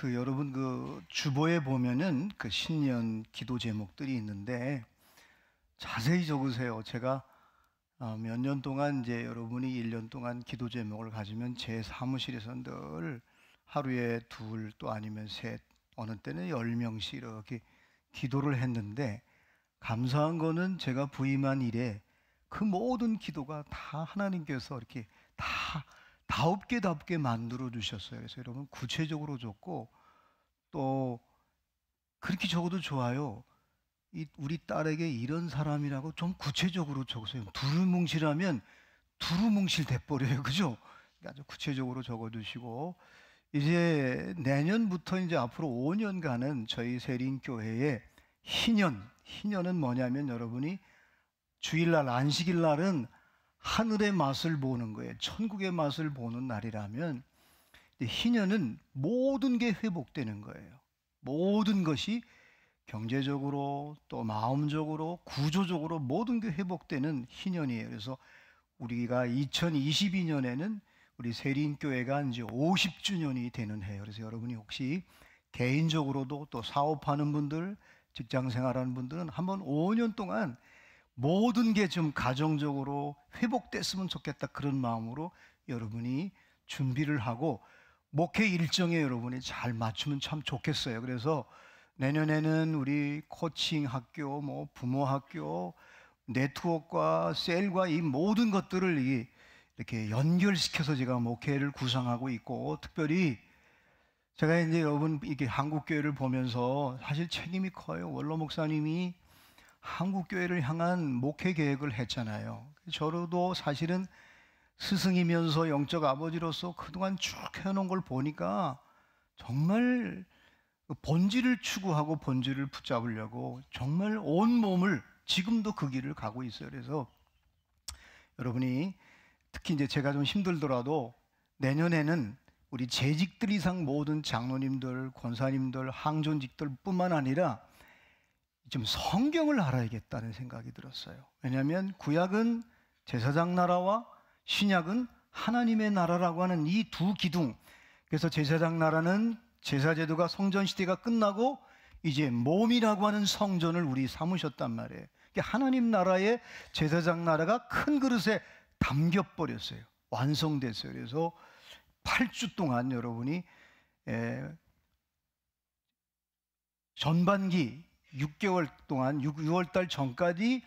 여러분 주보에 보면은 신년 기도 제목들이 있는데 자세히 적으세요. 제가 몇 년 동안 이제 여러분이 1년 동안 기도 제목을 가지면 제 사무실에서 늘 하루에 둘 또 아니면 셋, 어느 때는 10명씩 이렇게 기도를 했는데, 감사한 거는 제가 부임한 이래 그 모든 기도가 다 하나님께서 이렇게 다 다업게 만들어 주셨어요. 그래서 여러분 구체적으로 적고, 또 그렇게 적어도 좋아요. 우리 딸에게 이런 사람이라고 좀 구체적으로 적으세요. 두루뭉실하면 두루뭉실 돼버려요. 그죠? 아주 구체적으로 적어주시고, 이제 내년부터 이제 앞으로 5년간은 저희 세린교회의 희년은 뭐냐면, 여러분이 주일날 안식일날은 하늘의 맛을 보는 거예요. 천국의 맛을 보는 날이라면, 희년은 모든 게 회복되는 거예요. 모든 것이 경제적으로 또 마음적으로 구조적으로 모든 게 회복되는 희년이에요. 그래서 우리가 2022년에는 우리 세린교회가 이제 50주년이 되는 해요. 그래서 여러분이 혹시 개인적으로도 또 사업하는 분들, 직장 생활하는 분들은 한번 5년 동안 모든 게 좀 가정적으로 회복됐으면 좋겠다, 그런 마음으로 여러분이 준비를 하고 목회 일정에 여러분이 잘 맞추면 참 좋겠어요. 그래서 내년에는 우리 코칭 학교, 부모 학교, 네트워크와 셀과 이 모든 것들을 이렇게 연결시켜서 제가 목회를 구상하고 있고, 특별히 제가 이제 여러분 이렇게 한국교회를 보면서 사실 책임이 커요. 원로 목사님이 한국교회를 향한 목회 계획을 했잖아요. 저도 사실은 스승이면서 영적 아버지로서 그동안 쭉 해놓은 걸 보니까 정말 본질을 추구하고 본질을 붙잡으려고 정말 온몸을 지금도 그 길을 가고 있어요. 그래서 여러분이 특히 이제 제가 좀 힘들더라도 내년에는 우리 재직들 이상 모든 장로님들, 권사님들, 항존직들 뿐만 아니라 좀 성경을 알아야겠다는 생각이 들었어요. 왜냐하면 구약은 제사장 나라와 신약은 하나님의 나라라고 하는 이 두 기둥. 그래서 제사장 나라는 제사제도가 성전 시대가 끝나고 이제 몸이라고 하는 성전을 우리 삼으셨단 말이에요. 하나님 나라의 제사장 나라가 큰 그릇에 담겨버렸어요. 완성됐어요. 그래서 8주 동안 여러분이 전반기 6개월 동안 6월달 전까지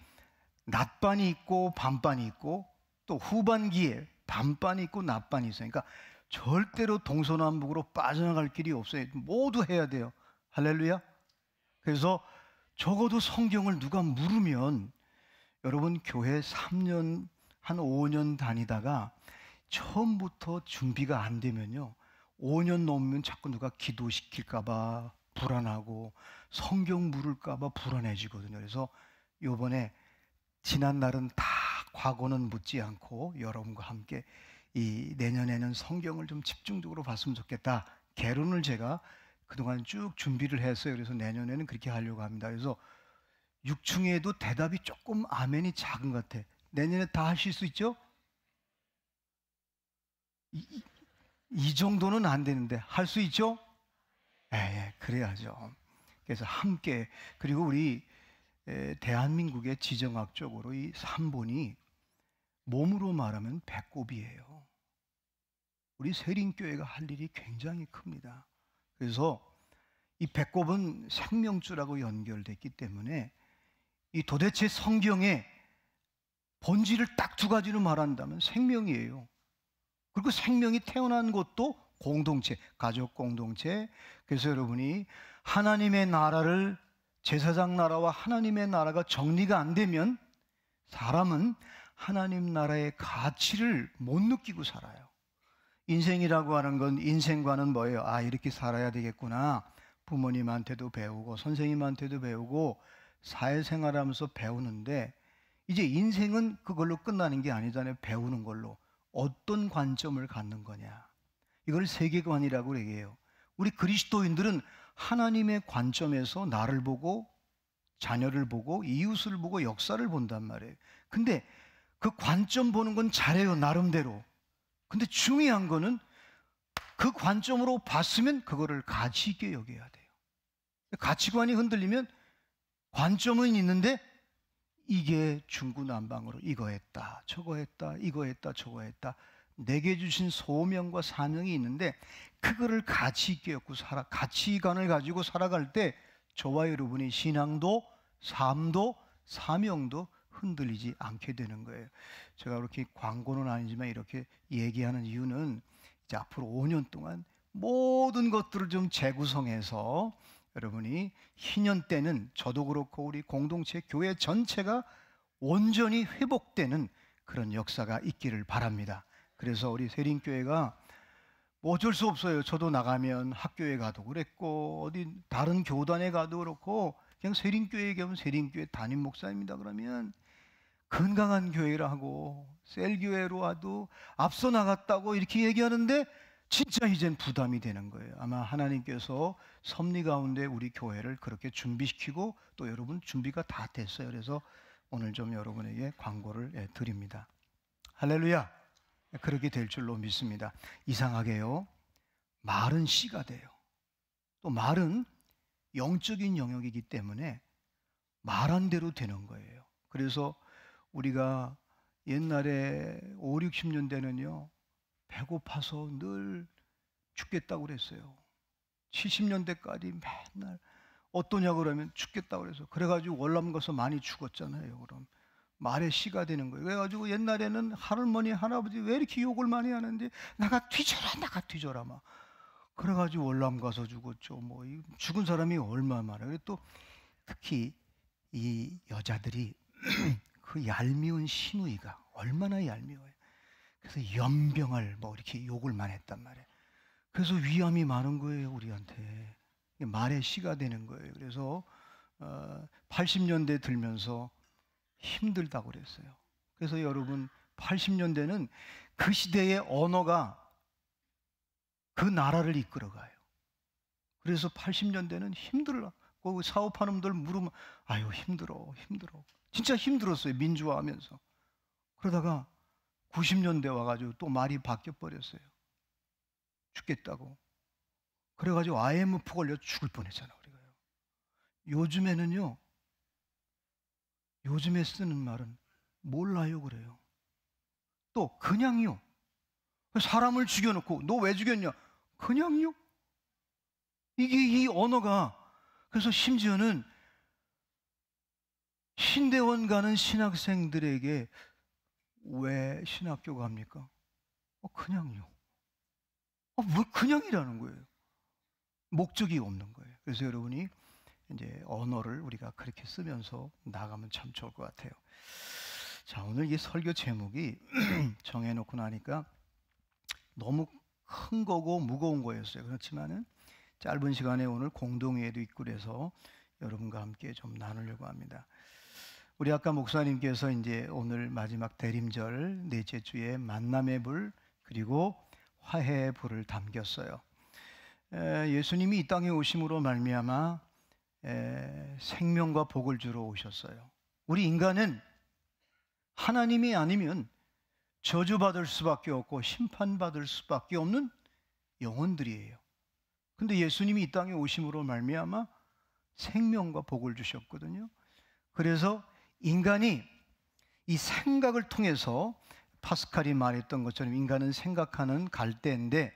낮반이 있고 밤반이 있고, 또 후반기에 밤반이 있고 낮반이 있어요. 그러니까 절대로 동서남북으로 빠져나갈 길이 없어요. 모두 해야 돼요. 할렐루야. 그래서 적어도 성경을 누가 물으면, 여러분 교회 3년 한 5년 다니다가 처음부터 준비가 안 되면요, 5년 넘으면 자꾸 누가 기도시킬까 봐 불안하고 성경 물을까 봐 불안해지거든요. 그래서 요번에 지난 날은 다, 과거는 묻지 않고 여러분과 함께 이 내년에는 성경을 좀 집중적으로 봤으면 좋겠다, 개론을 제가 그동안 쭉 준비를 했어요. 그래서 내년에는 그렇게 하려고 합니다. 그래서 6층에도 대답이 조금 아멘이 작은 것 같아. 내년에 다 하실 수 있죠? 이 정도는 안 되는데 할 수 있죠? 그래야죠. 그래서 함께, 그리고 우리 대한민국의 지정학적으로 이 3본이 몸으로 말하면 배꼽이에요. 우리 세린교회가 할 일이 굉장히 큽니다. 그래서 이 배꼽은 생명줄하고 연결됐기 때문에 이 도대체 성경의 본질을 딱 두 가지로 말한다면 생명이에요. 그리고 생명이 태어난 것도 공동체, 가족 공동체. 그래서 여러분이 하나님의 나라를, 제사장 나라와 하나님의 나라가 정리가 안 되면 사람은 하나님 나라의 가치를 못 느끼고 살아요. 인생이라고 하는 건, 인생과는 뭐예요? 이렇게 살아야 되겠구나. 부모님한테도 배우고 선생님한테도 배우고 사회생활하면서 배우는데, 이제 인생은 그걸로 끝나는 게 아니잖아요. 배우는 걸로 어떤 관점을 갖는 거냐, 이걸 세계관이라고 얘기해요. 우리 그리스도인들은 하나님의 관점에서 나를 보고 자녀를 보고 이웃을 보고 역사를 본단 말이에요. 근데 그 관점 보는 건 잘해요, 나름대로. 근데 중요한 거는 그 관점으로 봤으면 그거를 가치 있게 여겨야 돼요. 가치관이 흔들리면 관점은 있는데 이게 중구난방으로 이거 했다, 저거 했다, 이거 했다, 저거 했다. 내게 주신 소명과 사명이 있는데 그거를 가치 있게 엮고 가치관을 가지고 살아갈 때 저와 여러분의 신앙도 삶도 사명도 흔들리지 않게 되는 거예요. 제가 그렇게 광고는 아니지만 이렇게 얘기하는 이유는 이제 앞으로 5년 동안 모든 것들을 좀 재구성해서 여러분이 희년 때는 저도 그렇고 우리 공동체 교회 전체가 온전히 회복되는 그런 역사가 있기를 바랍니다. 그래서 우리 세린교회가 뭐 어쩔 수 없어요. 저도 나가면 학교에 가도 그랬고 어디 다른 교단에 가도 그렇고 그냥 세린교회에 가면 세린교회 담임 목사입니다. 그러면 건강한 교회라 하고 셀교회로 와도 앞서 나갔다고 이렇게 얘기하는데 진짜 이젠 부담이 되는 거예요. 아마 하나님께서 섭리 가운데 우리 교회를 그렇게 준비시키고 또 여러분 준비가 다 됐어요. 그래서 오늘 좀 여러분에게 광고를 드립니다. 할렐루야. 그렇게 될 줄로 믿습니다. 이상하게요, 말은 씨가 돼요. 또 말은 영적인 영역이기 때문에 말한 대로 되는 거예요. 그래서 우리가 옛날에 5, 60년대는요 배고파서 늘 죽겠다고 그랬어요. 70년대까지 맨날 어떠냐 그러면 죽겠다고 그래서 그래가지고 월남 가서 많이 죽었잖아요. 그럼 말에 씨가 되는 거예요. 그래가지고 옛날에는 할머니 할아버지 왜 이렇게 욕을 많이 하는지 나가 뒤져라 나가 뒤져라 막 그래가지고 월남 가서 죽었죠. 뭐 죽은 사람이 얼마나 많아요. 또 특히 이 여자들이 그 얄미운 시누이가 얼마나 얄미워요. 그래서 연병을 뭐 이렇게 욕을 많이 했단 말이에요. 그래서 위암이 많은 거예요, 우리한테. 말에 씨가 되는 거예요. 그래서 80년대 들면서 힘들다고 그랬어요. 그래서 여러분 80년대는 그 시대의 언어가 그 나라를 이끌어가요. 그래서 80년대는 힘들어. 그 사업하는 분들 물으면 아유 힘들어. 진짜 힘들었어요. 민주화하면서. 그러다가 90년대 와가지고 또 말이 바뀌어 버렸어요. 죽겠다고. 그래가지고 IMF 걸려 죽을 뻔했잖아 우리가요. 요즘에는요. 요즘에 쓰는 말은 몰라요 그래요. 또 그냥요. 사람을 죽여놓고 너 왜 죽였냐? 그냥요. 이게 이 언어가 그래서 심지어는 신대원 가는 신학생들에게 왜 신학교 갑니까? 그냥요. 뭘 그냥이라는 거예요. 목적이 없는 거예요. 그래서 여러분이 이제 언어를 우리가 그렇게 쓰면서 나가면 참 좋을 것 같아요. 자, 오늘 이 설교 제목이 정해놓고 나니까 너무 큰 거고 무거운 거였어요. 그렇지만은 짧은 시간에 오늘 공동회의도 있고 그래서 여러분과 함께 좀 나누려고 합니다. 우리 아까 목사님께서 이제 오늘 마지막 대림절 넷째 주에 만남의 불 그리고 화해의 불을 담겼어요. 예수님이 이 땅에 오심으로 말미암아 생명과 복을 주러 오셨어요. 우리 인간은 하나님이 아니면 저주받을 수밖에 없고 심판받을 수밖에 없는 영혼들이에요. 근데 예수님이 이 땅에 오심으로 말미암아 생명과 복을 주셨거든요. 그래서 인간이 이 생각을 통해서 파스칼이 말했던 것처럼 인간은 생각하는 갈대인데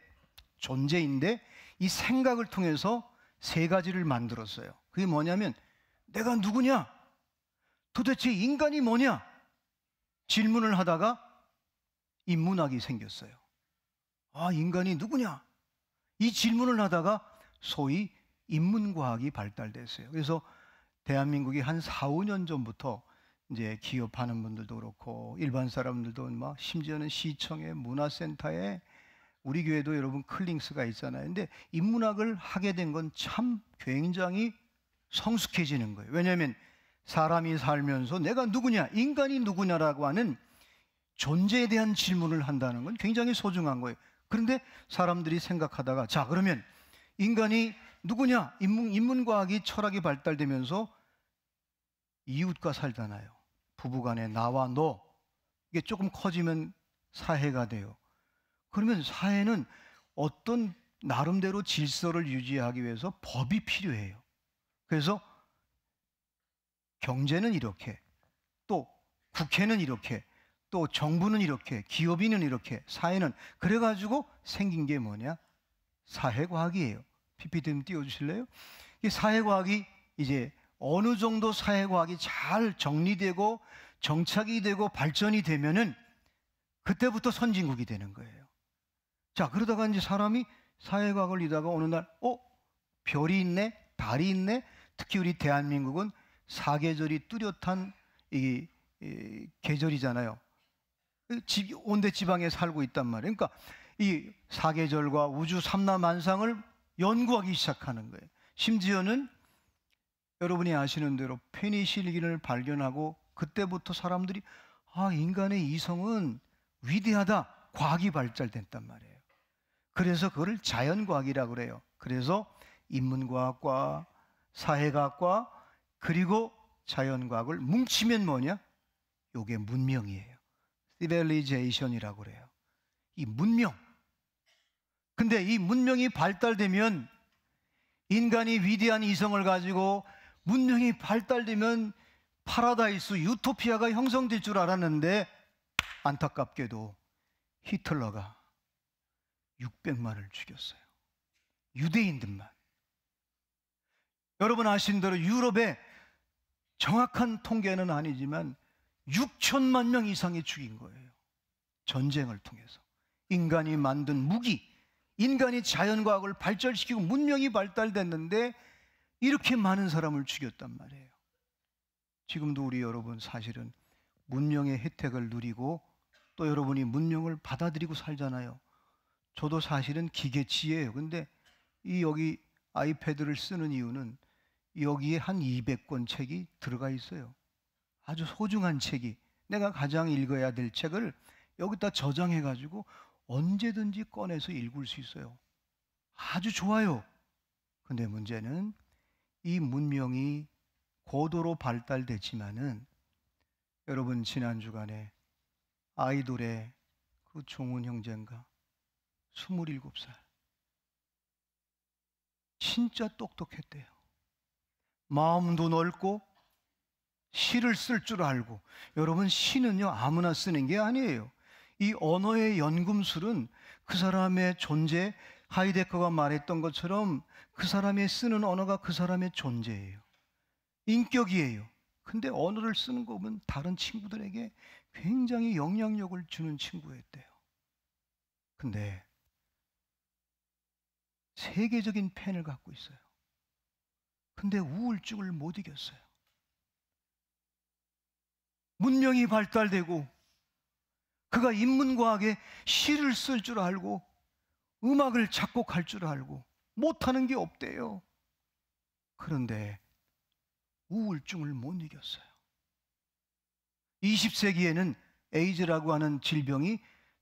존재인데 이 생각을 통해서 세 가지를 만들었어요. 그게 뭐냐면 내가 누구냐? 도대체 인간이 뭐냐? 질문을 하다가 인문학이 생겼어요. 아, 인간이 누구냐? 이 질문을 하다가 소위 인문과학이 발달됐어요. 그래서 대한민국이 한 4, 5년 전부터 이제 기업하는 분들도 그렇고 일반 사람들도 막 심지어는 시청에 문화센터에 우리 교회도 여러분 클링스가 있잖아요. 근데 인문학을 하게 된 건 참 굉장히 성숙해지는 거예요. 왜냐하면 사람이 살면서 내가 누구냐, 인간이 누구냐라고 하는 존재에 대한 질문을 한다는 건 굉장히 소중한 거예요. 그런데 사람들이 생각하다가 자 그러면 인간이 누구냐, 인문과학이 철학이 발달되면서 이웃과 살잖아요. 부부간에 나와 너 이게 조금 커지면 사회가 돼요. 그러면 사회는 어떤 나름대로 질서를 유지하기 위해서 법이 필요해요. 그래서 경제는 이렇게, 또 국회는 이렇게, 또 정부는 이렇게, 기업인은 이렇게, 사회는, 그래가지고 생긴 게 뭐냐? 사회과학이에요. PPT 좀 띄워주실래요? 이 사회과학이 이제 어느 정도 사회과학이 잘 정리되고 정착이 되고 발전이 되면은 그때부터 선진국이 되는 거예요. 자, 그러다가 이제 사람이 사회과학을 이다가 어느 날, 별이 있네, 달이 있네. 특히 우리 대한민국은 사계절이 뚜렷한 이 계절이잖아요. 온대 지방에 살고 있단 말이에요. 그러니까 이 사계절과 우주 삼라만상을 연구하기 시작하는 거예요. 심지어는 여러분이 아시는 대로 페니실린을 발견하고 그때부터 사람들이 인간의 이성은 위대하다, 과학이 발달됐단 말이에요. 그래서 그걸 자연과학이라고 그래요. 그래서 인문과학과 사회과학과 그리고 자연과학을 뭉치면 뭐냐? 요게 문명이에요. 시빌리제이션이라고 그래요. 이 문명. 근데 이 문명이 발달되면, 인간이 위대한 이성을 가지고 문명이 발달되면 파라다이스, 유토피아가 형성될 줄 알았는데 안타깝게도 히틀러가 600만을 죽였어요. 유대인들만. 여러분 아시는 대로 유럽에 정확한 통계는 아니지만 6천만 명 이상이 죽인 거예요. 전쟁을 통해서. 인간이 만든 무기, 인간이 자연과학을 발전시키고 문명이 발달됐는데 이렇게 많은 사람을 죽였단 말이에요. 지금도 우리 여러분 사실은 문명의 혜택을 누리고 또 여러분이 문명을 받아들이고 살잖아요. 저도 사실은 기계치예요. 근데 여기 아이패드를 쓰는 이유는 여기에 한 200권 책이 들어가 있어요. 아주 소중한 책이, 내가 가장 읽어야 될 책을 여기다 저장해가지고 언제든지 꺼내서 읽을 수 있어요. 아주 좋아요. 근데 문제는 이 문명이 고도로 발달됐지만은 여러분 지난 주간에 아이돌의 그 종훈 형제인가 27살 진짜 똑똑했대요. 마음도 넓고 시를 쓸 줄 알고. 여러분 시는요 아무나 쓰는 게 아니에요. 이 언어의 연금술은 그 사람의 존재, 하이데커가 말했던 것처럼 그 사람이 쓰는 언어가 그 사람의 존재예요. 인격이에요. 근데 언어를 쓰는 거 보면 다른 친구들에게 굉장히 영향력을 주는 친구였대요. 근데 세계적인 팬을 갖고 있어요. 근데 우울증을 못 이겼어요. 문명이 발달되고 그가 인문과학에 시를 쓸 줄 알고 음악을 작곡할 줄 알고 못하는 게 없대요. 그런데 우울증을 못 이겼어요. 20세기에는 에이즈라고 하는 질병이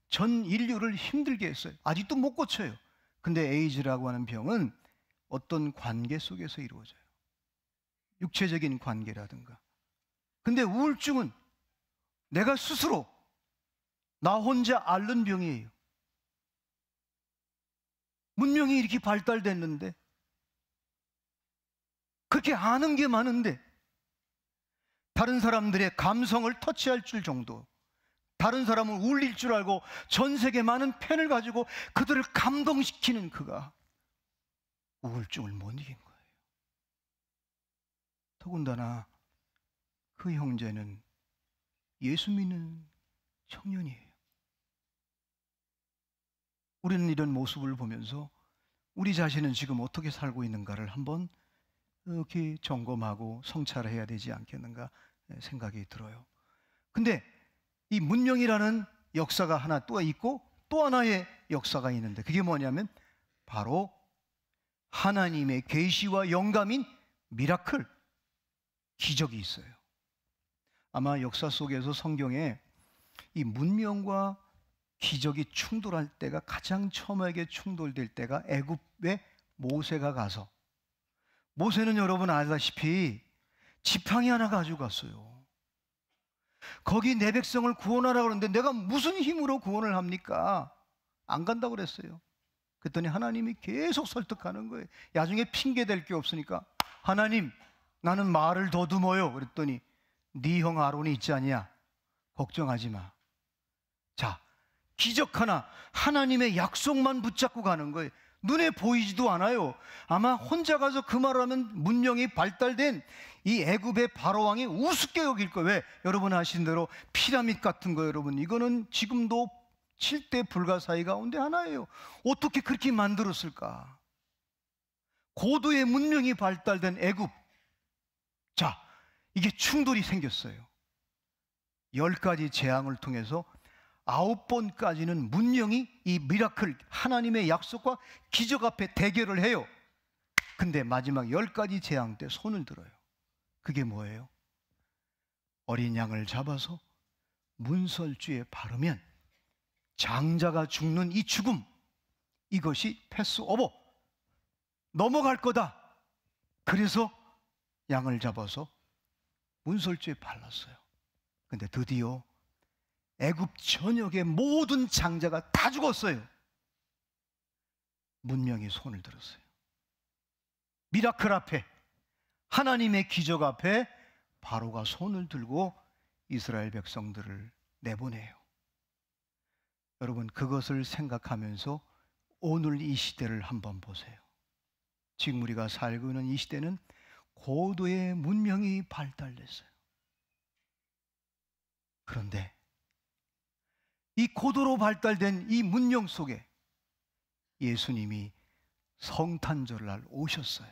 전 인류를 힘들게 했어요. 아직도 못 고쳐요. 근데 에이즈라고 하는 병은 어떤 관계 속에서 이루어져요. 육체적인 관계라든가. 근데 우울증은 내가 스스로 나 혼자 앓는 병이에요. 문명이 이렇게 발달됐는데, 그렇게 아는 게 많은데, 다른 사람들의 감성을 터치할 줄 정도, 다른 사람을 울릴 줄 알고 전 세계 많은 팬을 가지고 그들을 감동시키는 그가 우울증을 못 이긴 거예요. 더군다나 그 형제는 예수 믿는 청년이에요. 우리는 이런 모습을 보면서 우리 자신은 지금 어떻게 살고 있는가를 한번 이렇게 점검하고 성찰해야 되지 않겠는가 생각이 들어요. 근데 이 문명이라는 역사가 하나 또 있고 또 하나의 역사가 있는데, 그게 뭐냐면 바로 하나님의 계시와 영감인 미라클, 기적이 있어요. 아마 역사 속에서 성경에 이 문명과 기적이 충돌할 때가, 가장 처음에 충돌될 때가 애굽에 모세가 가서, 모세는 여러분 아시다시피 지팡이 하나 가지고 갔어요. 거기 내 백성을 구원하라고 그러는데 내가 무슨 힘으로 구원을 합니까? 안 간다고 그랬어요. 그랬더니 하나님이 계속 설득하는 거예요. 나중에 핑계 댈 게 없으니까 하나님, 나는 말을 더듬어요. 그랬더니 네 형 아론이 있지 않냐? 걱정하지 마. 자, 기적 하나, 하나님의 약속만 붙잡고 가는 거예요. 눈에 보이지도 않아요. 아마 혼자 가서 그 말을 하면 문명이 발달된 이 애굽의 바로왕이 우습게 여길 거예요. 왜? 여러분 아시는 대로 피라밋 같은 거, 여러분 이거는 지금도 7대 불가사의 가운데 하나예요. 어떻게 그렇게 만들었을까? 고도의 문명이 발달된 애굽. 자, 이게 충돌이 생겼어요. 10가지 재앙을 통해서 9번까지는 문명이 이 미라클, 하나님의 약속과 기적 앞에 대결을 해요. 근데 마지막 10가지 재앙 때 손을 들어요. 그게 뭐예요? 어린 양을 잡아서 문설주에 바르면 장자가 죽는 이 죽음, 이것이 패스오버, 넘어갈 거다. 그래서 양을 잡아서 문설주에 발랐어요. 근데 드디어 애굽 전역의 모든 장자가 다 죽었어요. 문명이 손을 들었어요. 미라클 앞에, 하나님의 기적 앞에 바로가 손을 들고 이스라엘 백성들을 내보내요. 여러분, 그것을 생각하면서 오늘 이 시대를 한번 보세요. 지금 우리가 살고 있는 이 시대는 고도의 문명이 발달됐어요. 그런데 이 고도로 발달된 이 문명 속에 예수님이 성탄절날 오셨어요.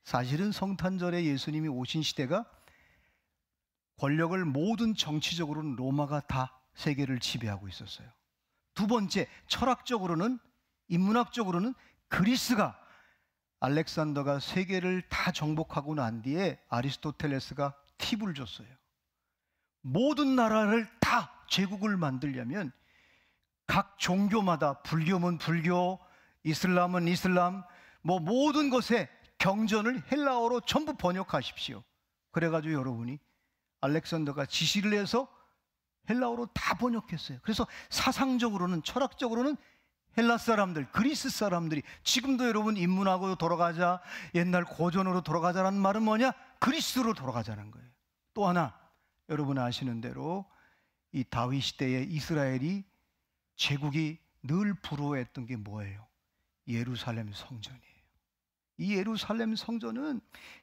사실은 성탄절에 예수님이 오신 시대가 권력을 모든 정치적으로는 로마가 다 세계를 지배하고 있었어요. 두 번째, 철학적으로는, 인문학적으로는 그리스가, 알렉산더가 세계를 다 정복하고 난 뒤에 아리스토텔레스가 팁을 줬어요. 모든 나라를 다 제국을 만들려면 각 종교마다, 불교면 불교, 이슬람은 이슬람, 모든 것에 경전을 헬라어로 전부 번역하십시오. 그래가지고 여러분이 알렉산더가 지시를 해서 헬라어로 다 번역했어요. 그래서 사상적으로는, 철학적으로는 헬라 사람들, 그리스 사람들이, 지금도 여러분 인문학으로 돌아가자, 옛날 고전으로 돌아가자라는 말은 뭐냐? 그리스로 돌아가자는 거예요. 또 하나, 여러분 아시는 대로 이 다윗 시대의 이스라엘이, 제국이 늘 부러워했던 게 뭐예요? 예루살렘 성전이에요. 이 예루살렘 성전은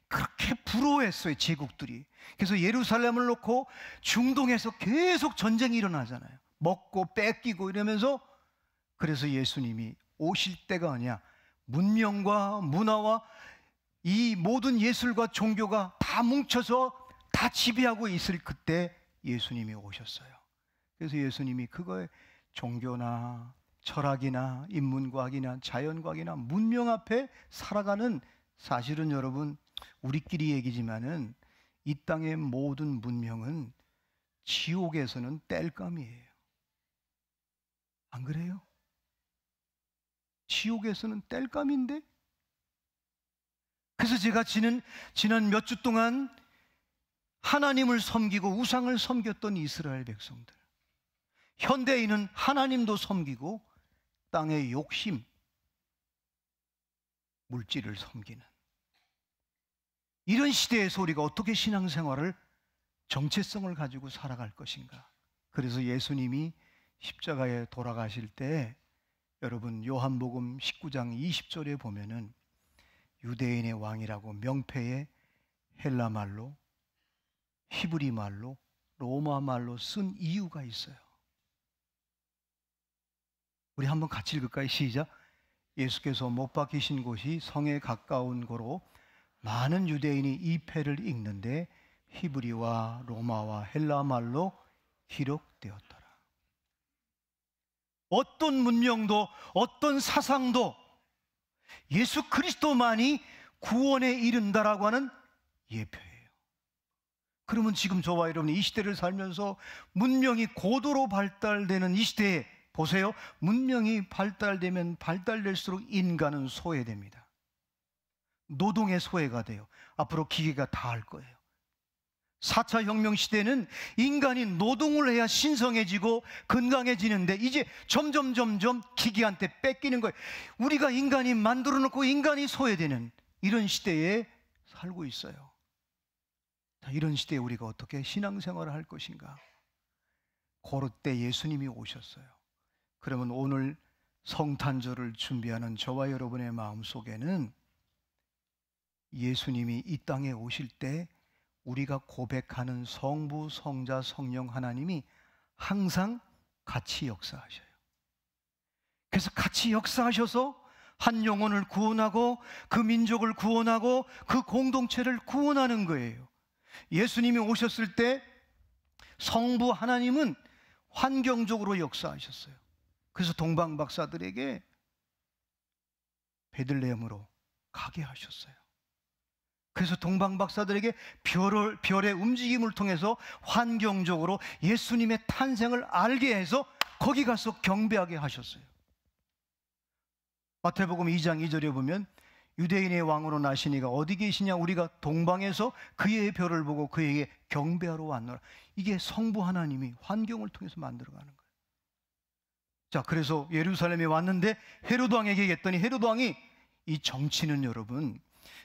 그렇게 부러워했어요, 제국들이. 그래서 예루살렘을 놓고 중동에서 계속 전쟁이 일어나잖아요. 먹고 뺏기고 이러면서. 그래서 예수님이 오실 때가 아니야, 문명과 문화와 이 모든 예술과 종교가 다 뭉쳐서 다 지배하고 있을 그때 예수님이 오셨어요. 그래서 예수님이 그거에 종교나 철학이나 인문과학이나 자연과학이나 문명 앞에 살아가는, 사실은 여러분 우리끼리 얘기지만은 이 땅의 모든 문명은 지옥에서는 땔감이에요. 안 그래요? 지옥에서는 땔감인데? 그래서 제가 지난 몇 주 동안 하나님을 섬기고 우상을 섬겼던 이스라엘 백성들, 현대인은 하나님도 섬기고 땅의 욕심, 물질을 섬기는 이런 시대에서 우리가 어떻게 신앙생활을, 정체성을 가지고 살아갈 것인가. 그래서 예수님이 십자가에 돌아가실 때, 여러분 요한복음 19장 20절에 보면은 유대인의 왕이라고 명패에 헬라 말로, 히브리 말로, 로마 말로 쓴 이유가 있어요. 우리 한번 같이 읽을까요? 시작. 예수께서 못 박히신 곳이 성에 가까운 고로 많은 유대인이 이 패를 읽는데 히브리와 로마와 헬라 말로 기록되었더라. 어떤 문명도 어떤 사상도 예수 그리스도만이 구원에 이른다라고 하는 예표예요. 그러면 지금 저와 여러분이 이 시대를 살면서 문명이 고도로 발달되는 이 시대에 보세요. 문명이 발달되면 발달될수록 인간은 소외됩니다. 노동의 소외가 돼요. 앞으로 기계가 다 할 거예요. 4차 혁명 시대는 인간이 노동을 해야 신성해지고 건강해지는데 이제 점점 기계한테 뺏기는 거예요. 우리가 인간이 만들어 놓고 인간이 소외되는 이런 시대에 살고 있어요. 자, 이런 시대에 우리가 어떻게 신앙생활을 할 것인가? 그때 예수님이 오셨어요. 그러면 오늘 성탄절을 준비하는 저와 여러분의 마음속에는 예수님이 이 땅에 오실 때 우리가 고백하는 성부, 성자, 성령 하나님이 항상 같이 역사하셔요. 그래서 같이 역사하셔서 한 영혼을 구원하고 그 민족을 구원하고 그 공동체를 구원하는 거예요. 예수님이 오셨을 때 성부 하나님은 환경적으로 역사하셨어요. 그래서 동방 박사들에게 베들레헴으로 가게 하셨어요. 그래서 동방 박사들에게 별의 움직임을 통해서 환경적으로 예수님의 탄생을 알게 해서 거기 가서 경배하게 하셨어요. 마태복음 2장 2절에 보면 유대인의 왕으로 나시니가 어디 계시냐? 우리가 동방에서 그의 별을 보고 그에게 경배하러 왔노라. 이게 성부 하나님이 환경을 통해서 만들어가는 거예요. 자, 그래서 예루살렘에 왔는데 헤로도 왕에게 얘기했더니 헤로도 왕이 이 정치는 여러분,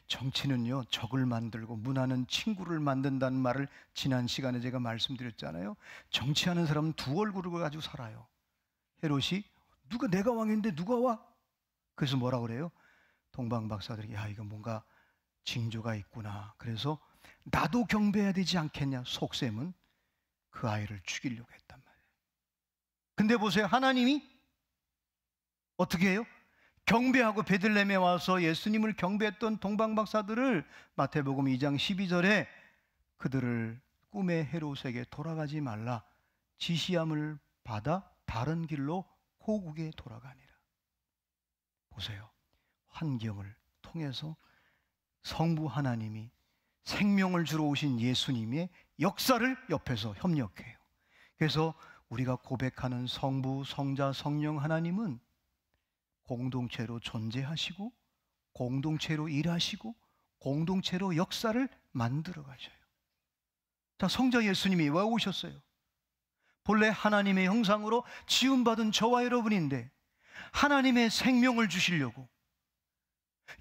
정치는요 적을 만들고 문화는 친구를 만든다는 말을 지난 시간에 제가 말씀드렸잖아요. 정치하는 사람은 두 얼굴을 가지고 살아요. 헤롯이 내가 왕인데 누가 와? 그래서 뭐라 그래요? 동방 박사들이 야 이거 뭔가 징조가 있구나. 그래서 나도 경배해야 되지 않겠냐. 속셈은 그 아이를 죽이려고 했단 말이에요. 근데 보세요, 하나님이 어떻게 해요? 경배하고 베들레헴에 와서 예수님을 경배했던 동방 박사들을 마태복음 2장 12절에 그들을 꿈의 헤롯에게 돌아가지 말라 지시함을 받아 다른 길로 고국에 돌아가니라. 보세요, 환경을 통해서 성부 하나님이 생명을 주러 오신 예수님의 역사를 옆에서 협력해요. 그래서 우리가 고백하는 성부, 성자, 성령 하나님은 공동체로 존재하시고 공동체로 일하시고 공동체로 역사를 만들어 가셔요. 자, 성자 예수님이 왜 오셨어요? 본래 하나님의 형상으로 지음받은 저와 여러분인데 하나님의 생명을 주시려고,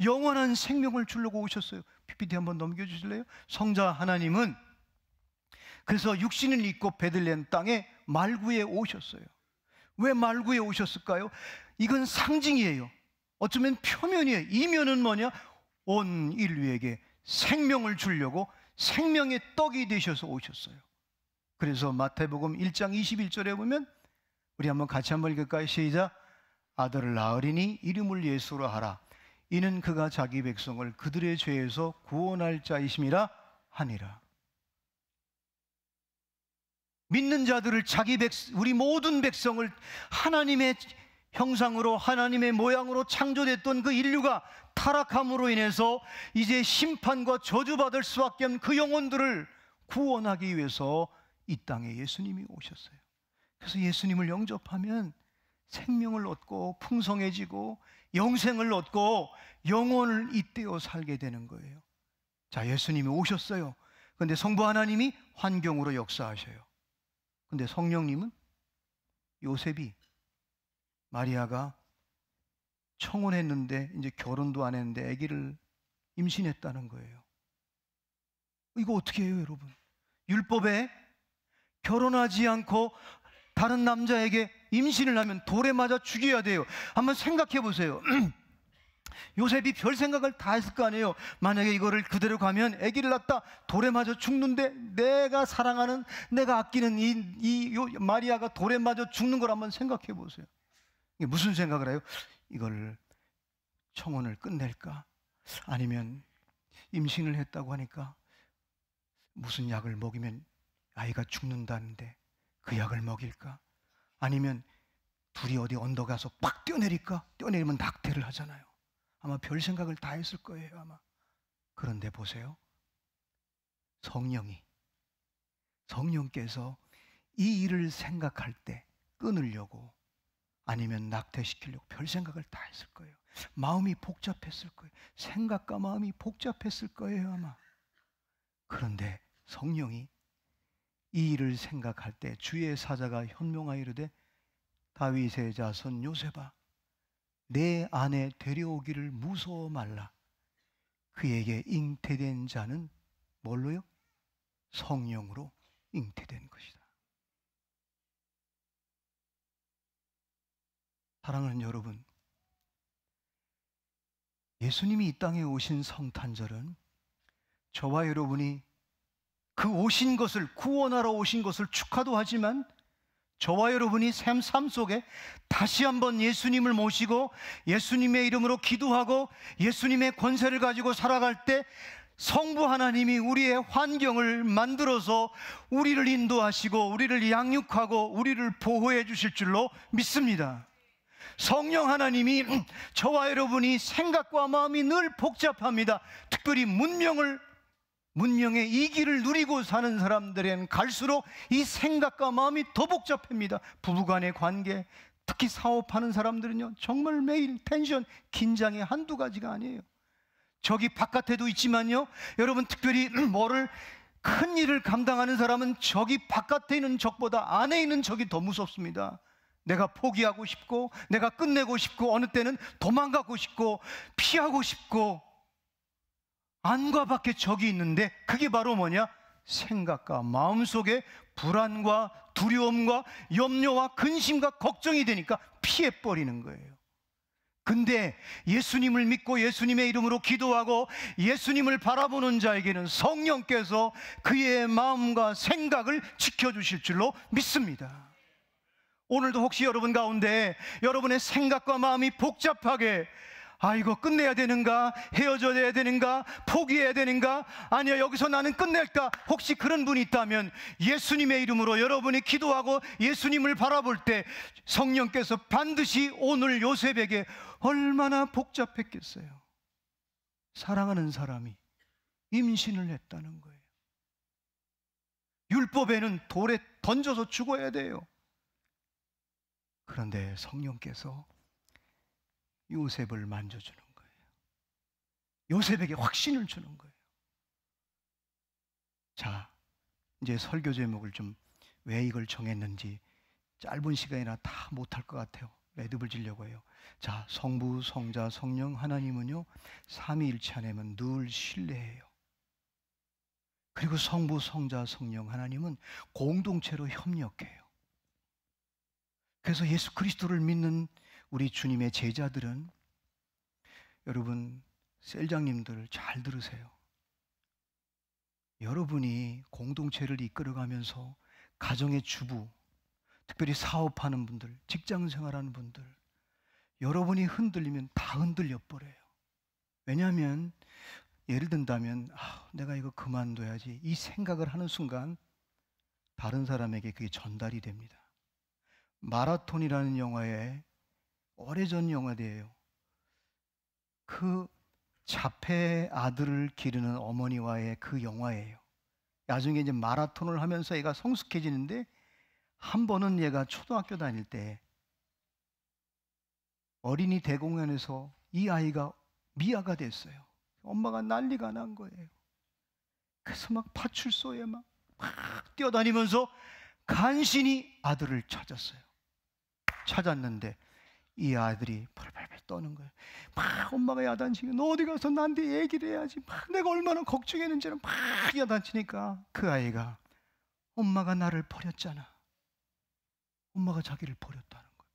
영원한 생명을 주려고 오셨어요. PPT 한번 넘겨주실래요? 성자 하나님은 그래서 육신을 입고 베들레헴 땅에 말구에 오셨어요. 왜 말구에 오셨을까요? 이건 상징이에요. 어쩌면 표면이에요. 이면은 뭐냐? 온 인류에게 생명을 주려고 생명의 떡이 되셔서 오셨어요. 그래서 마태복음 1장 21절에 보면 우리 한번 같이 한번 읽을까요? 시작. 아들을 낳으리니 이름을 예수로 하라. 이는 그가 자기 백성을 그들의 죄에서 구원할 자이심이라 하니라. 믿는 자들을 우리 모든 백성을 하나님의 형상으로 하나님의 모양으로 창조됐던 그 인류가 타락함으로 인해서 이제 심판과 저주받을 수밖에 없는 그 영혼들을 구원하기 위해서 이 땅에 예수님이 오셨어요. 그래서 예수님을 영접하면 생명을 얻고 풍성해지고 영생을 얻고 영혼을 잇대어 살게 되는 거예요. 자, 예수님이 오셨어요. 그런데 성부 하나님이 환경으로 역사하셔요. 근데 성령님은 요셉이 마리아가 청혼했는데 이제 결혼도 안 했는데 아기를 임신했다는 거예요. 이거 어떻게 해요, 여러분? 율법에 결혼하지 않고 다른 남자에게 임신을 하면 돌에 맞아 죽여야 돼요. 한번 생각해 보세요. 요셉이 별 생각을 다 했을 거 아니에요. 만약에 이거를 그대로 가면 아기를 낳다 돌에 맞아 죽는데 내가 사랑하는, 내가 아끼는 이 마리아가 돌에 맞아 죽는 걸 한번 생각해 보세요. 이게 무슨 생각을 해요? 이걸 청혼을 끝낼까? 아니면 임신을 했다고 하니까 무슨 약을 먹이면 아이가 죽는다는데 그 약을 먹일까? 아니면 둘이 어디 언덕 가서 팍 뛰어내릴까? 뛰어내리면 낙태를 하잖아요. 아마 별 생각을 다 했을 거예요, 아마. 그런데 보세요, 성령께서 이 일을 생각할 때 끊으려고 아니면 낙태시키려고 별 생각을 다 했을 거예요. 마음이 복잡했을 거예요. 생각과 마음이 복잡했을 거예요, 아마. 그런데 성령이 이 일을 생각할 때 주의 사자가 현명하여 이르되 다윗의 자손 요셉아 내 안에 데려오기를 무서워 말라. 그에게 잉태된 자는 뭘로요? 성령으로 잉태된 것이다. 사랑하는 여러분, 예수님이 이 땅에 오신 성탄절은 저와 여러분이 그 오신 것을, 구원하러 오신 것을 축하도 하지만 저와 여러분이 삶 속에 다시 한번 예수님을 모시고 예수님의 이름으로 기도하고 예수님의 권세를 가지고 살아갈 때 성부 하나님이 우리의 환경을 만들어서 우리를 인도하시고 우리를 양육하고 우리를 보호해 주실 줄로 믿습니다. 성령 하나님이 저와 여러분이 생각과 마음이 늘 복잡합니다. 특별히 문명의 이 길을 누리고 사는 사람들은 갈수록 이 생각과 마음이 더 복잡합니다. 부부간의 관계, 특히 사업하는 사람들은요 정말 매일 텐션, 긴장이 한두 가지가 아니에요. 저기 바깥에도 있지만요, 여러분 특별히 큰 일을 감당하는 사람은 저기 바깥에 있는 적보다 안에 있는 적이 더 무섭습니다. 내가 포기하고 싶고 내가 끝내고 싶고 어느 때는 도망가고 싶고 피하고 싶고 안과 밖에 적이 있는데 그게 바로 뭐냐? 생각과 마음속에 불안과 두려움과 염려와 근심과 걱정이 되니까 피해버리는 거예요. 근데 예수님을 믿고 예수님의 이름으로 기도하고 예수님을 바라보는 자에게는 성령께서 그의 마음과 생각을 지켜주실 줄로 믿습니다. 오늘도 혹시 여러분 가운데 여러분의 생각과 마음이 복잡하게 이거 끝내야 되는가? 헤어져야 되는가? 포기해야 되는가? 아니야, 여기서 나는 끝낼까? 혹시 그런 분이 있다면 예수님의 이름으로 여러분이 기도하고 예수님을 바라볼 때 성령께서 반드시 오늘 요셉에게 얼마나 복잡했겠어요. 사랑하는 사람이 임신을 했다는 거예요. 율법에는 돌에 던져서 죽어야 돼요. 그런데 성령께서 요셉을 만져주는 거예요. 요셉에게 확신을 주는 거예요. 자, 이제 설교 제목을 좀 왜 이걸 정했는지 짧은 시간이나 다 못할 것 같아요. 매듭을 지려고 해요. 자, 성부, 성자, 성령 하나님은요 삼위일체 하나님은 늘 신뢰해요. 그리고 성부, 성자, 성령 하나님은 공동체로 협력해요. 그래서 예수 그리스도를 믿는 우리 주님의 제자들은, 여러분 셀장님들 잘 들으세요. 여러분이 공동체를 이끌어가면서 가정의 주부, 특별히 사업하는 분들, 직장생활하는 분들, 여러분이 흔들리면 다 흔들려 버려요. 왜냐하면 예를 든다면 내가 이거 그만둬야지 이 생각을 하는 순간 다른 사람에게 그게 전달이 됩니다. 마라톤이라는 영화에 오래전 영화예요. 그 자폐 아들을 기르는 어머니와의 그 영화예요. 나중에 이제 마라톤을 하면서 얘가 성숙해지는데 한 번은 얘가 초등학교 다닐 때 어린이 대공원에서 이 아이가 미아가 됐어요. 엄마가 난리가 난 거예요. 그래서 막 파출소에 막 뛰어다니면서 간신히 아들을 찾았어요. 찾았는데 이 아들이 팔팔팔 떠는 거예요. 막 엄마가 야단치니까 너 어디 가서 나한테 얘기를 해야지. 막 내가 얼마나 걱정했는지를 막 야단치니까 그 아이가 엄마가 나를 버렸잖아. 엄마가 자기를 버렸다는 거예요.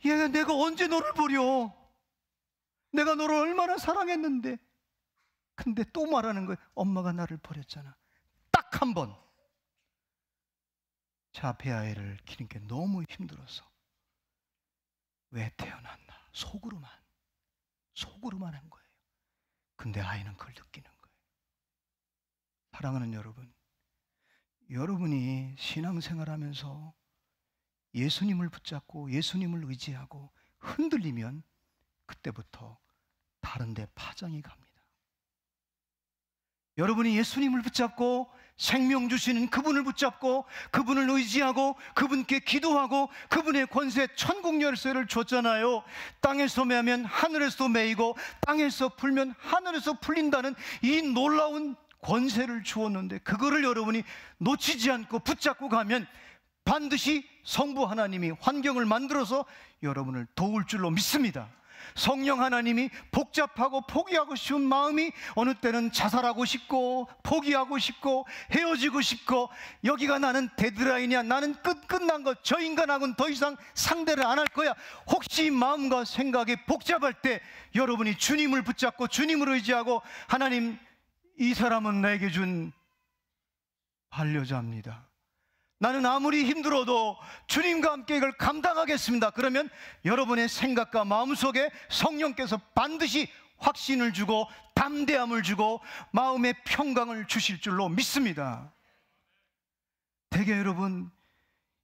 얘가 내가 언제 너를 버려? 내가 너를 얼마나 사랑했는데. 근데 또 말하는 거예요. 엄마가 나를 버렸잖아. 딱 한 번. 자폐 아이를 키우는 게 너무 힘들어서 왜 태어났나 속으로만 한 거예요. 근데 아이는 그걸 느끼는 거예요. 사랑하는 여러분, 여러분이 신앙생활하면서 예수님을 붙잡고 예수님을 의지하고 흔들리면 그때부터 다른 데 파장이 갑니다. 여러분이 예수님을 붙잡고 생명 주시는 그분을 붙잡고 그분을 의지하고 그분께 기도하고 그분의 권세 천국 열쇠를 줬잖아요. 땅에서 매면 하늘에서 매이고 땅에서 풀면 하늘에서 풀린다는 이 놀라운 권세를 주었는데 그거를 여러분이 놓치지 않고 붙잡고 가면 반드시 성부 하나님이 환경을 만들어서 여러분을 도울 줄로 믿습니다. 성령 하나님이 복잡하고 포기하고 싶은 마음이 어느 때는 자살하고 싶고 포기하고 싶고 헤어지고 싶고, 여기가 나는 데드라인이야, 나는 끝난 것, 저 인간하고는 더 이상 상대를 안 할 거야, 혹시 마음과 생각이 복잡할 때 여러분이 주님을 붙잡고 주님을 의지하고, 하나님, 이 사람은 나에게 준 반려자입니다, 나는 아무리 힘들어도 주님과 함께 이걸 감당하겠습니다. 그러면 여러분의 생각과 마음속에 성령께서 반드시 확신을 주고 담대함을 주고 마음의 평강을 주실 줄로 믿습니다. 대개 여러분,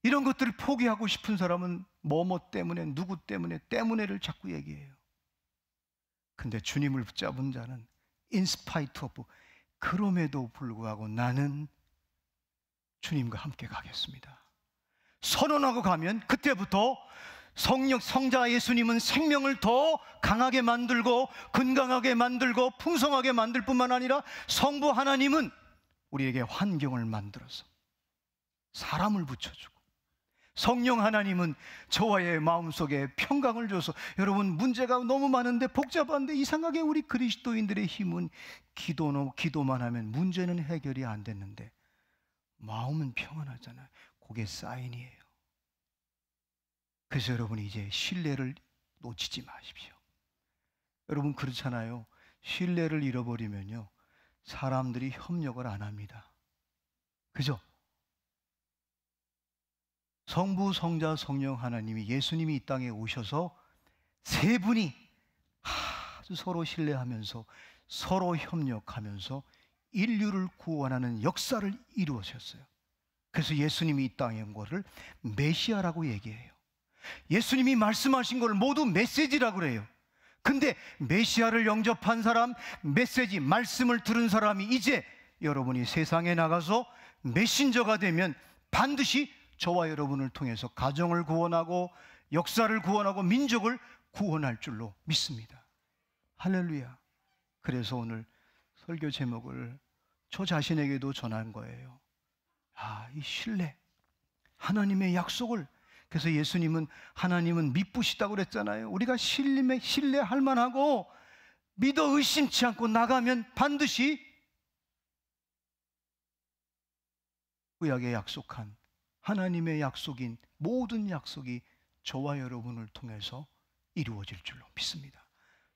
이런 것들을 포기하고 싶은 사람은 뭐뭐 때문에, 누구 때문에를 자꾸 얘기해요. 근데 주님을 붙잡은 자는 in spite of, 그럼에도 불구하고 나는 주님과 함께 가겠습니다 선언하고 가면, 그때부터 성자 예수님은 생명을 더 강하게 만들고 건강하게 만들고 풍성하게 만들 뿐만 아니라 성부 하나님은 우리에게 환경을 만들어서 사람을 붙여주고, 성령 하나님은 저와의 마음속에 평강을 줘서, 여러분, 문제가 너무 많은데 복잡한데 이상하게 우리 그리스도인들의 힘은 기도만 하면 문제는 해결이 안 됐는데 마음은 평안하잖아요. 그게 사인이에요. 그래서 여러분이 이제 신뢰를 놓치지 마십시오. 여러분, 그렇잖아요. 신뢰를 잃어버리면요, 사람들이 협력을 안 합니다. 그죠? 성부, 성자, 성령 하나님이, 예수님이 이 땅에 오셔서 세 분이 아주 서로 신뢰하면서 서로 협력하면서 인류를 구원하는 역사를 이루어졌어요. 그래서 예수님이 이 땅에 온 것을 메시아라고 얘기해요. 예수님이 말씀하신 걸 모두 메시지라고 그래요. 근데 메시아를 영접한 사람, 메시지, 말씀을 들은 사람이 이제 여러분이 세상에 나가서 메신저가 되면 반드시 저와 여러분을 통해서 가정을 구원하고 역사를 구원하고 민족을 구원할 줄로 믿습니다. 할렐루야. 그래서 오늘 설교 제목을 저 자신에게도 전한 거예요. 이 신뢰, 하나님의 약속을. 그래서 예수님은, 하나님은 미쁘시다고 그랬잖아요. 우리가 신뢰할 만하고 믿어 의심치 않고 나가면 반드시 구약에 약속한 하나님의 약속인 모든 약속이 저와 여러분을 통해서 이루어질 줄로 믿습니다.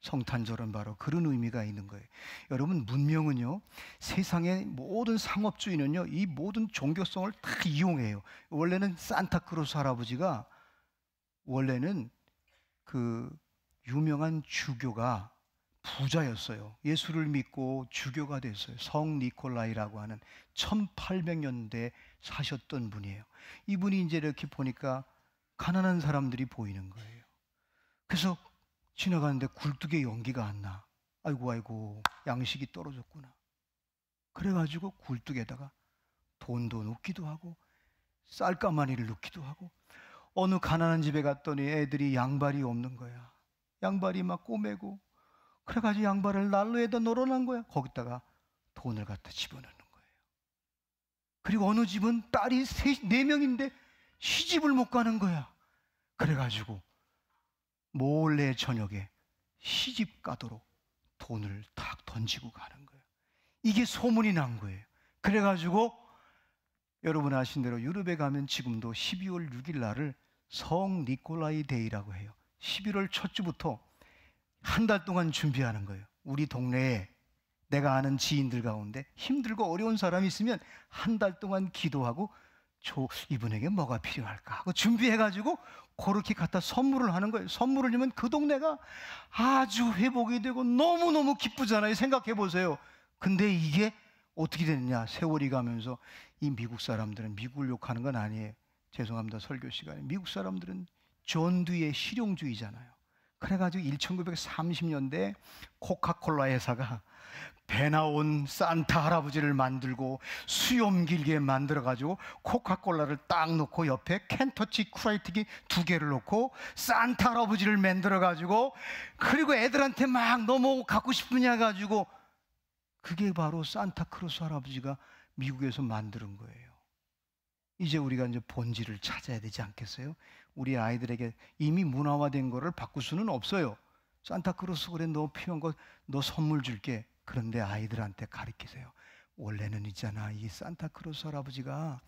성탄절은 바로 그런 의미가 있는 거예요. 여러분, 문명은요, 세상의 모든 상업주의는요, 이 모든 종교성을 다 이용해요. 원래는 산타크로스 할아버지가, 원래는 그 유명한 주교가 부자였어요. 예수를 믿고 주교가 됐어요. 성 니콜라이라고 하는 1800년대에 사셨던 분이에요. 이분이 이제 이렇게 보니까 가난한 사람들이 보이는 거예요. 그래서 지나가는데 굴뚝에 연기가 안 나. 아이고 양식이 떨어졌구나. 그래가지고 굴뚝에다가 돈도 넣기도 하고 쌀가마니를 넣기도 하고, 어느 가난한 집에 갔더니 애들이 양발이 없는 거야. 양발이 막 꼬매고, 그래가지고 양발을 난로에다 널어놓은 거야. 거기다가 돈을 갖다 집어넣는 거예요. 그리고 어느 집은 딸이 4명인데 시집을 못 가는 거야. 그래가지고 몰래 저녁에 시집 가도록 돈을 탁 던지고 가는 거예요. 이게 소문이 난 거예요. 그래가지고 여러분 아신 대로 유럽에 가면 지금도 12월 6일 날을 성 니콜라이 데이라고 해요. 11월 첫 주부터 한 달 동안 준비하는 거예요. 우리 동네에 내가 아는 지인들 가운데 힘들고 어려운 사람이 있으면 한 달 동안 기도하고, 이분에게 뭐가 필요할까 하고 준비해가지고 그렇게 갖다 선물을 하는 거예요. 선물을 주면 그 동네가 아주 회복이 되고 너무너무 기쁘잖아요. 생각해 보세요. 근데 이게 어떻게 됐냐, 세월이 가면서 이 미국 사람들은, 미국을 욕하는 건 아니에요, 죄송합니다, 설교 시간에, 미국 사람들은 전두의 실용주의잖아요. 그래가지고 1930년대에 코카콜라 회사가 배 나온 산타 할아버지를 만들고 수염 길게 만들어가지고 코카콜라를 딱 놓고 옆에 켄터치 프라이드 2개를 놓고 산타 할아버지를 만들어가지고, 그리고 애들한테 막 너무 갖고 싶으냐 가지고 그 그게 바로 산타크로스 할아버지가 미국에서 만드는 거예요. 이제 우리가 이제 본질을 찾아야 되지 않겠어요? 우리 아이들에게 이미 문화화된 거를 바꿀 수는 없어요. 산타크로스 그래, 너 필요한 거 너 선물 줄게. 그런데 아이들한테 가르치세요. 원래는 있잖아, 이 산타크로스 할아버지가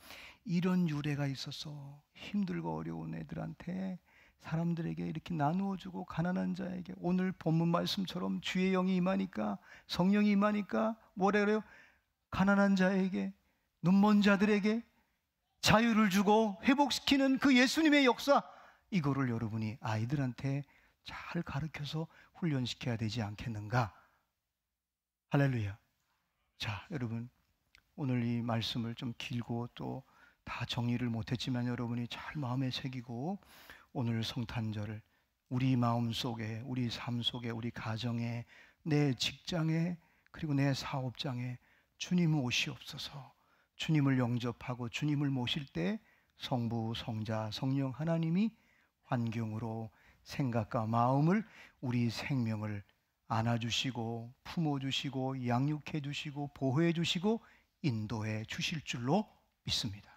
이런 유래가 있어서 힘들고 어려운 애들한테, 사람들에게 이렇게 나누어주고, 가난한 자에게, 오늘 본문 말씀처럼 주의 영이 임하니까, 성령이 임하니까 뭐래 그래요? 가난한 자에게, 눈먼 자들에게 자유를 주고 회복시키는 그 예수님의 역사, 이거를 여러분이 아이들한테 잘 가르쳐서 훈련시켜야 되지 않겠는가? 할렐루야. 자, 여러분, 오늘 이 말씀을 좀 길고 또 다 정리를 못했지만 여러분이 잘 마음에 새기고, 오늘 성탄절을 우리 마음 속에, 우리 삶 속에, 우리 가정에, 내 직장에, 그리고 내 사업장에 주님 오시옵소서. 주님을 영접하고 주님을 모실 때 성부, 성자, 성령 하나님이 환경으로 생각과 마음을, 우리 생명을 안아주시고 품어주시고 양육해 주시고 보호해 주시고 인도해 주실 줄로 믿습니다.